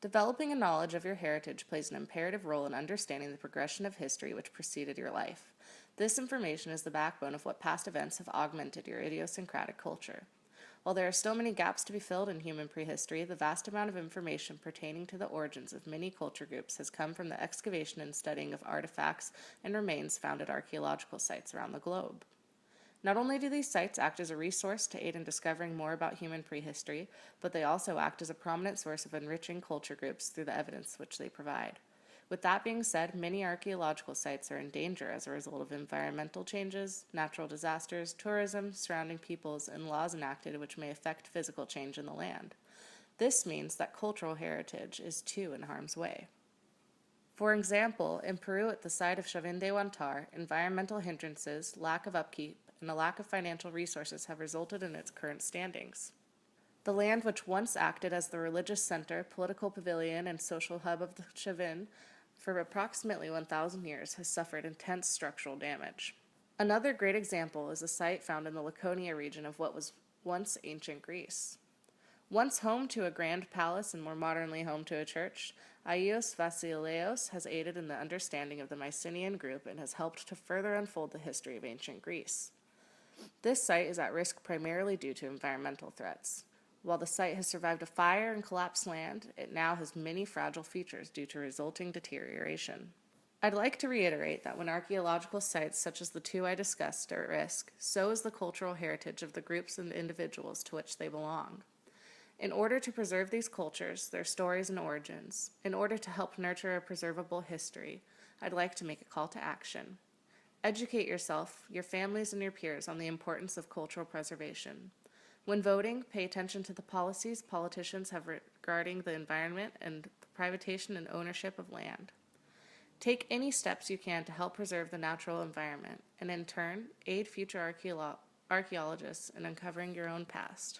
Developing a knowledge of your heritage plays an imperative role in understanding the progression of history which preceded your life. This information is the backbone of what past events have augmented your idiosyncratic culture. While there are still many gaps to be filled in human prehistory, the vast amount of information pertaining to the origins of many culture groups has come from the excavation and studying of artifacts and remains found at archaeological sites around the globe. Not only do these sites act as a resource to aid in discovering more about human prehistory, but they also act as a prominent source of enriching culture groups through the evidence which they provide. With that being said, many archaeological sites are in danger as a result of environmental changes, natural disasters, tourism, surrounding peoples, and laws enacted which may affect physical change in the land. This means that cultural heritage is too in harm's way. For example, in Peru at the site of Chavindehuantar, environmental hindrances, lack of upkeep, and a lack of financial resources have resulted in its current standings. The land, which once acted as the religious center, political pavilion, and social hub of the Chavin for approximately 1,000 years, has suffered intense structural damage. Another great example is a site found in the Laconia region of what was once ancient Greece. Once home to a grand palace and more modernly home to a church, Agios Vasileios has aided in the understanding of the Mycenaean group and has helped to further unfold the history of ancient Greece. This site is at risk primarily due to environmental threats. While the site has survived a fire and collapsed land, it now has many fragile features due to resulting deterioration. I'd like to reiterate that when archaeological sites such as the two I discussed are at risk, so is the cultural heritage of the groups and individuals to which they belong. In order to preserve these cultures, their stories and origins, in order to help nurture a preservable history, I'd like to make a call to action. Educate yourself, your families, and your peers on the importance of cultural preservation. When voting, pay attention to the policies politicians have regarding the environment and the privatization and ownership of land. Take any steps you can to help preserve the natural environment, and in turn, aid future archaeologists in uncovering your own past.